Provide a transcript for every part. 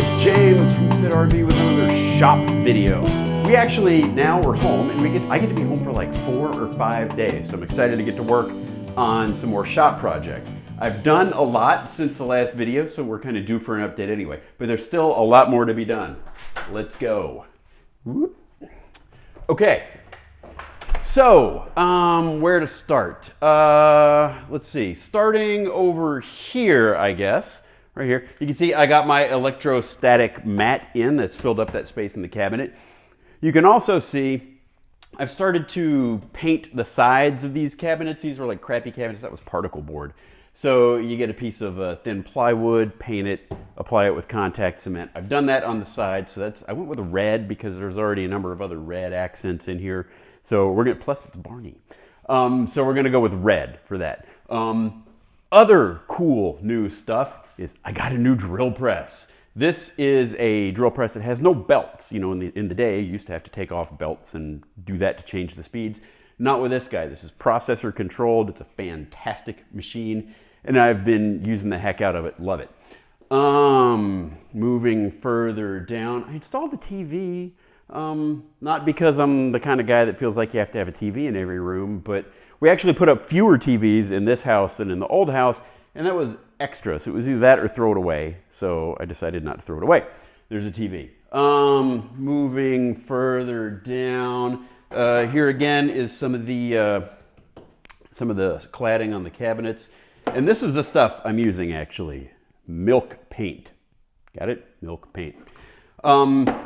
it's James from Fit RV with another shop video. We actually, now we're home and I get to be home for like 4 or 5 days. So I'm excited to get to work on some more shop projects. I've done a lot since the last video, so we're kind of due for an update anyway, but there's still a lot more to be done. Let's go. Whoop. Okay. So, where to start? Let's see, starting over here, I guess, right here. You can see I got my electrostatic mat in that's filled up that space in the cabinet. You can also see I've started to paint the sides of these cabinets. These were like crappy cabinets, that was particle board. So you get a piece of thin plywood, paint it, apply it with contact cement. I've done that on the side, so I went with a red because there's already a number of other red accents in here. So plus it's Barney. So we're gonna go with red for that. Other cool new stuff is I got a new drill press. This is a drill press that has no belts. You know, in the day, you used to have to take off belts and do that to change the speeds. Not with this guy. This is processor controlled. It's a fantastic machine, and I've been using the heck out of it. Love it. Moving further down, I installed the TV. Not because I'm the kind of guy that feels like you have to have a TV in every room, but we actually put up fewer TVs in this house than in the old house, and that was extra. So it was either that or throw it away. So I decided not to throw it away. There's a TV. Moving further down, here again is some of the cladding on the cabinets, and this is the stuff I'm using actually. Milk paint. Got it? Milk paint.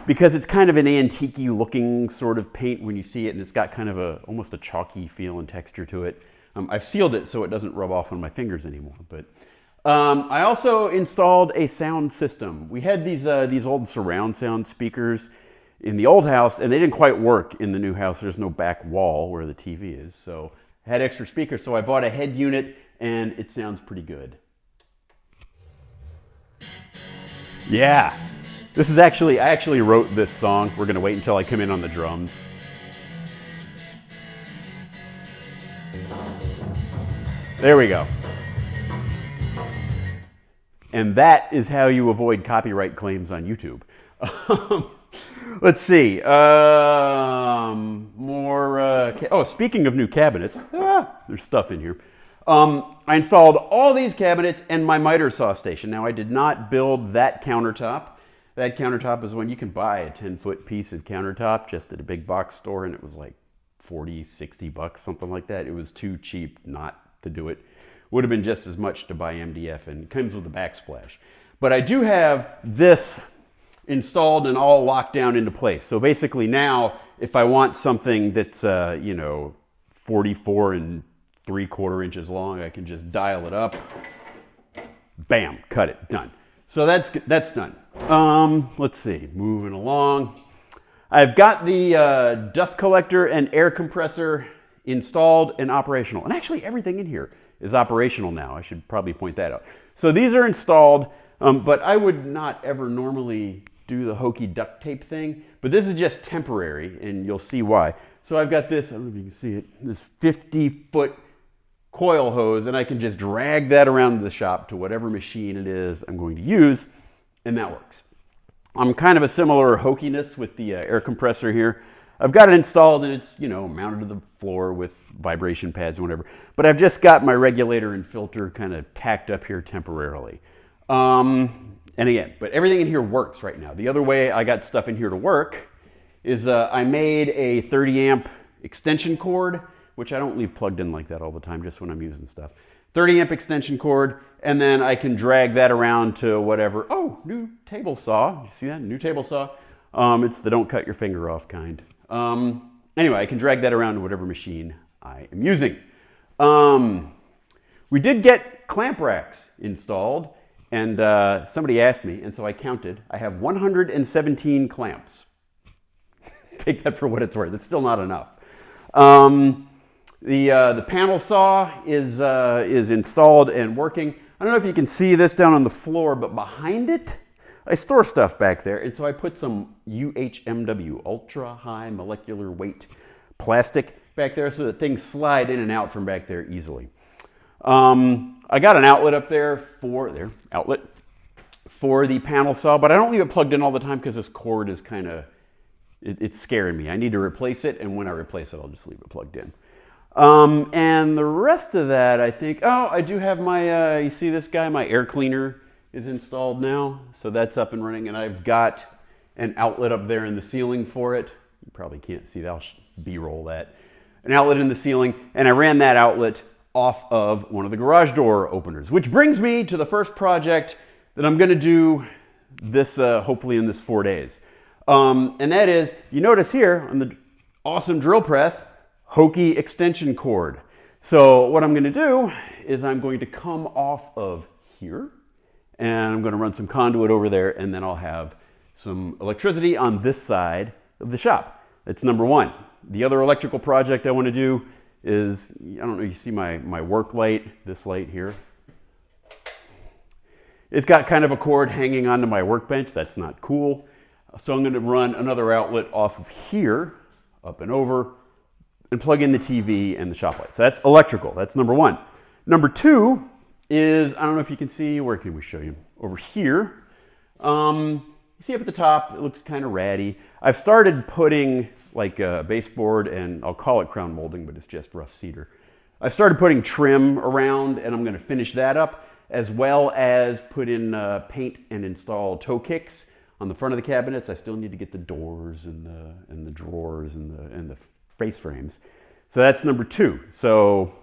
Because it's kind of an antique-y looking sort of paint when you see it, and it's got kind of almost a chalky feel and texture to it. I've sealed it so it doesn't rub off on my fingers anymore. But I also installed a sound system. We had these old surround sound speakers in the old house, and they didn't quite work in the new house. There's no back wall where the TV is, so I had extra speakers. So I bought a head unit, and it sounds pretty good. Yeah. I actually wrote this song. We're gonna wait until I come in on the drums. There we go. And that is how you avoid copyright claims on YouTube. Let's see. Speaking of new cabinets, there's stuff in here. I installed all these cabinets and my miter saw station. Now, I did not build that countertop. That countertop is when you can buy a 10-foot piece of countertop just at a big box store, and it was like 40, 60 bucks, something like that. It was too cheap not to do it. Would have been just as much to buy MDF, and it comes with a backsplash. But I do have this installed and all locked down into place. So basically now, if I want something that's 44 3/4 inches long, I can just dial it up. Bam, cut it, done. So that's done. Let's see, moving along. I've got the dust collector and air compressor installed and operational. And actually everything in here is operational now. I should probably point that out. So these are installed, but I would not ever normally do the hokey duct tape thing, but this is just temporary, and you'll see why. So I've got this, I don't know if you can see it, this 50-foot coil hose, and I can just drag that around the shop to whatever machine it is I'm going to use, and that works. I'm kind of a similar hokiness with the air compressor here. I've got it installed, and it's mounted to the floor with vibration pads and whatever, but I've just got my regulator and filter kind of tacked up here temporarily. And again, but everything in here works right now. The other way I got stuff in here to work is I made a 30 amp extension cord, which I don't leave plugged in like that all the time, just when I'm using stuff. 30 amp extension cord, and then I can drag that around to whatever. Oh, new table saw. You see that? New table saw. It's the don't cut your finger off kind. Anyway, I can drag that around to whatever machine I am using. We did get clamp racks installed, and somebody asked me, and so I counted. I have 117 clamps. Take that for what it's worth. It's still not enough. The panel saw is installed and working. I don't know if you can see this down on the floor, but behind it, I store stuff back there. And so I put some UHMW, ultra high molecular weight plastic back there so that things slide in and out from back there easily. I got an outlet up there for for the panel saw, but I don't leave it plugged in all the time because this cord is kind of, it's scaring me. I need to replace it, and when I replace it, I'll just leave it plugged in. And the rest of that, I think, oh, I do have my, you see this guy, my air cleaner is installed now. So that's up and running, and I've got an outlet up there in the ceiling for it. You probably can't see that, I'll B-roll that. An outlet in the ceiling, and I ran that outlet off of one of the garage door openers, which brings me to the first project that I'm gonna do this, hopefully in this 4 days. And that is, you notice here on the awesome drill press, Hokey extension cord. So what I'm going to do is I'm going to come off of here and I'm going to run some conduit over there, and then I'll have some electricity on this side of the shop. That's number one. The other electrical project I want to do is, I don't know, you see my work light, this light here. It's got kind of a cord hanging onto my workbench. That's not cool. So I'm going to run another outlet off of here, up and over, and plug in the TV and the shop light. So that's electrical. That's number one. Number two is, I don't know if you can see, where can we show you? Over here. You see up at the top, it looks kind of ratty. I've started putting like a baseboard, and I'll call it crown molding, but it's just rough cedar. I've started putting trim around, and I'm going to finish that up, as well as put in paint and install toe kicks on the front of the cabinets. I still need to get the doors and the drawers and the face frames. So that's number two. So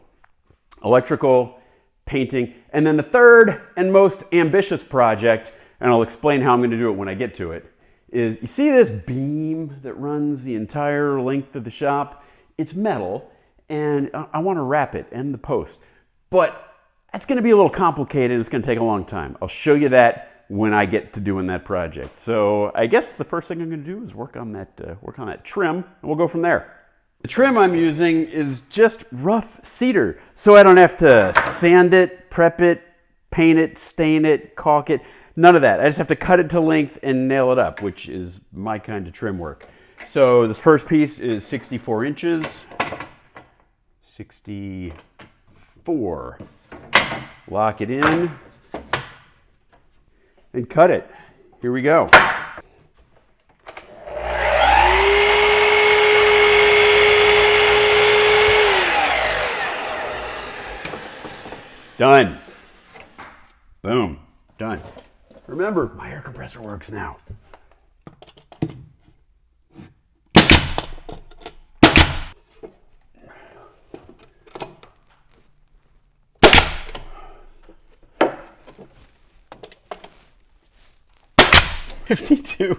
electrical, painting, and then the third and most ambitious project, and I'll explain how I'm going to do it when I get to it, is you see this beam that runs the entire length of the shop? It's metal, and I want to wrap it and the post, but that's going to be a little complicated. It's going to take a long time. I'll show you that when I get to doing that project. So I guess the first thing I'm going to do is work on that trim, and we'll go from there. The trim I'm using is just rough cedar, so I don't have to sand it, prep it, paint it, stain it, caulk it, none of that. I just have to cut it to length and nail it up, which is my kind of trim work. So this first piece is 64 inches, 64. Lock it in and cut it. Here we go. Done. Boom. Done. Remember, my air compressor works now. $52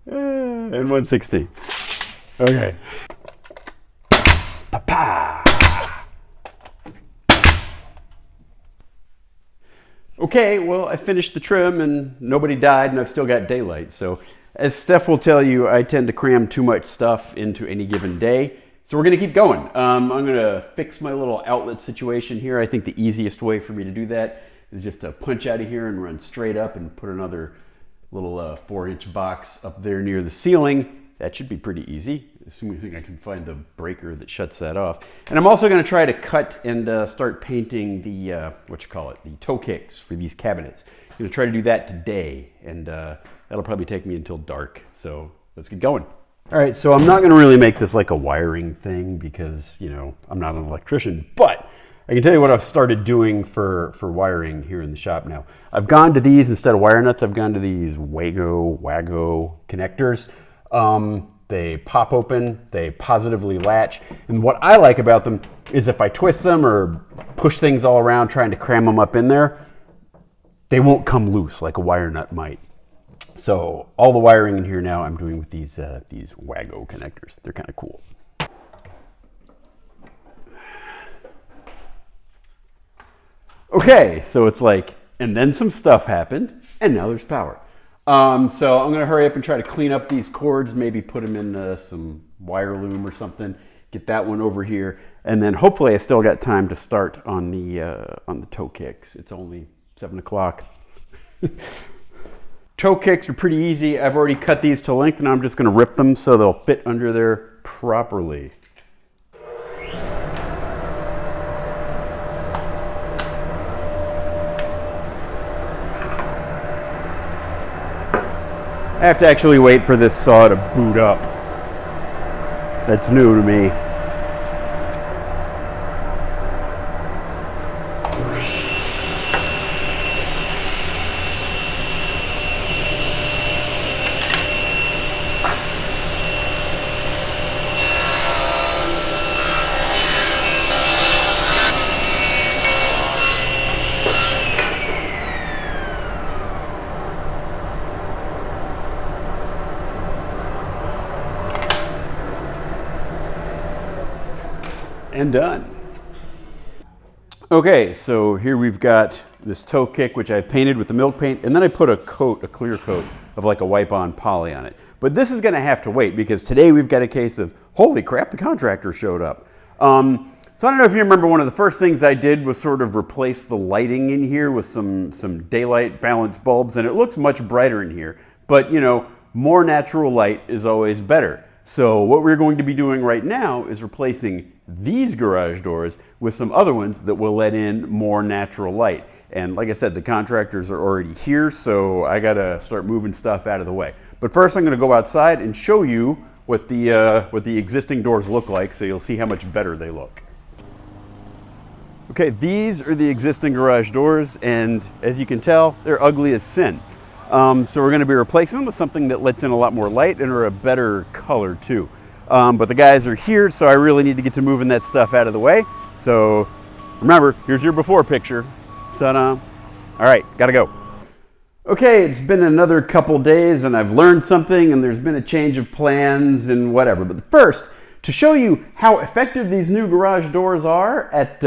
and $160. Okay. Pa-pa. Okay, well, I finished the trim and nobody died and I've still got daylight. So as Steph will tell you, I tend to cram too much stuff into any given day. So we're gonna keep going. I'm gonna fix my little outlet situation here. I think the easiest way for me to do that is just to punch out of here and run straight up and put another little 4-inch box up there near the ceiling. That should be pretty easy, assuming I can find the breaker that shuts that off. And I'm also going to try to cut and start painting the, the toe kicks for these cabinets. I'm going to try to do that today, and that'll probably take me until dark. So let's get going. All right, so I'm not going to really make this like a wiring thing because, you know, I'm not an electrician, but I can tell you what I've started doing for wiring here in the shop now. I've gone to these, instead of wire nuts, I've gone to these Wago connectors. They pop open, they positively latch. And what I like about them is if I twist them or push things all around trying to cram them up in there, they won't come loose like a wire nut might. So all the wiring in here now I'm doing with these Wago connectors. They're kind of cool. Okay, so it's like, and then some stuff happened, and now there's power. So I'm going to hurry up and try to clean up these cords, maybe put them in some wire loom or something, get that one over here, and then hopefully I still got time to start on the toe kicks. It's only 7 o'clock. Toe kicks are pretty easy. I've already cut these to length, and I'm just going to rip them so they'll fit under there properly. I have to actually wait for this saw to boot up. That's new to me. And done. Okay, so here we've got this toe kick, which I've painted with the milk paint, and then I put a clear coat of like a wipe-on poly on it. But this is gonna have to wait because today we've got a case of, holy crap, the contractor showed up. So I don't know if you remember, one of the first things I did was sort of replace the lighting in here with some daylight balanced bulbs, and it looks much brighter in here. But you know, more natural light is always better. So what we're going to be doing right now is replacing these garage doors with some other ones that will let in more natural light. And like I said, the contractors are already here, so I gotta start moving stuff out of the way. But first I'm gonna go outside and show you what the existing doors look like, so you'll see how much better they look. Okay, these are the existing garage doors, and as you can tell, they're ugly as sin. So we're going to be replacing them with something that lets in a lot more light and are a better color too. But the guys are here, so I really need to get to moving that stuff out of the way. So remember, here's your before picture. Ta-da! All right, gotta go. Okay, it's been another couple days and I've learned something and there's been a change of plans and whatever. But first, to show you how effective these new garage doors are at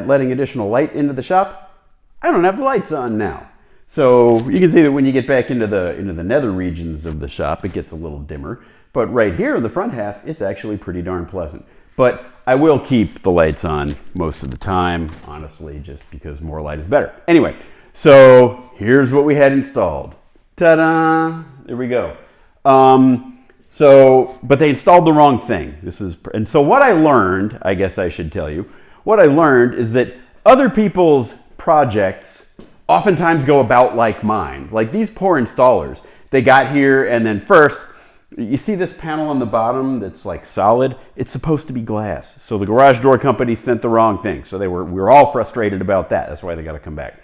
letting additional light into the shop, I don't have the lights on now. So you can see that when you get back into the nether regions of the shop, it gets a little dimmer. But right here in the front half, it's actually pretty darn pleasant. But I will keep the lights on most of the time, honestly, just because more light is better. Anyway, so here's what we had installed. Ta-da! There we go. But they installed the wrong thing. And so what I learned, I guess I should tell you, what I learned is that other people's projects oftentimes go about like mine. Like these poor installers, they got here and then first, you see this panel on the bottom that's like solid? It's supposed to be glass. So the garage door company sent the wrong thing. So we were all frustrated about that. That's why they got to come back.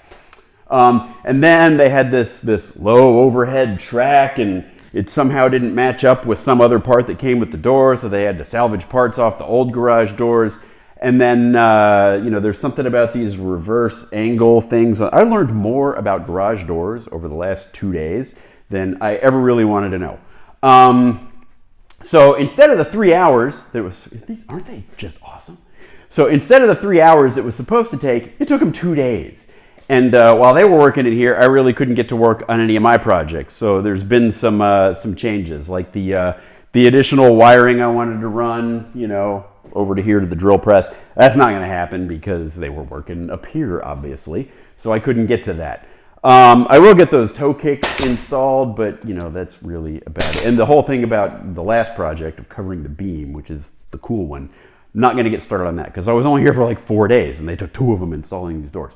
And then they had this low overhead track and it somehow didn't match up with some other part that came with the door. So they had to salvage parts off the old garage doors. And then, there's something about these reverse angle things. I learned more about garage doors over the last 2 days than I ever really wanted to know. So instead of the 3 hours, aren't they just awesome? So instead of the 3 hours it was supposed to take, it took them 2 days. And while they were working in here, I really couldn't get to work on any of my projects. So there's been some changes, like the additional wiring I wanted to run, over to here to the drill press. That's not going to happen because they were working up here, obviously. So I couldn't get to that. I will get those toe kicks installed, but that's really about it. And the whole thing about the last project of covering the beam, which is the cool one, not going to get started on that because I was only here for like 4 days and they took 2 of them installing these doors.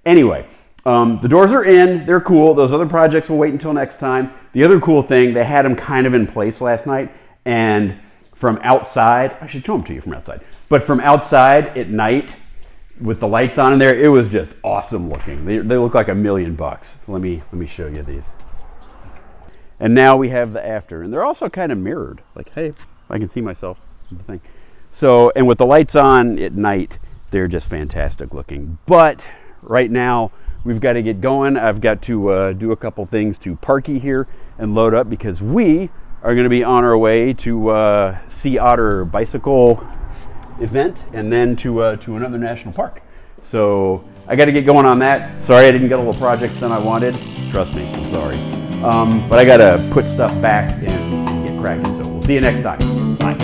Anyway, the doors are in, they're cool. Those other projects will wait until next time. The other cool thing, they had them kind of in place last night, and from outside, I should show them to you from outside, but from outside at night with the lights on in there, it was just awesome looking. They look like $1 million. So let me show you these. And now we have the after, and they're also kind of mirrored. Like, hey, I can see myself in the thing. So, and with the lights on at night, they're just fantastic looking. But right now, we've got to get going. I've got to do a couple things to Parky here and load up because we are going to be on our way to Sea Otter bicycle event and then to another national park. So I got to get going on that. Sorry I didn't get all the projects done I wanted. Trust me, I'm sorry. But I got to put stuff back and get cracking. So we'll see you next time. Bye.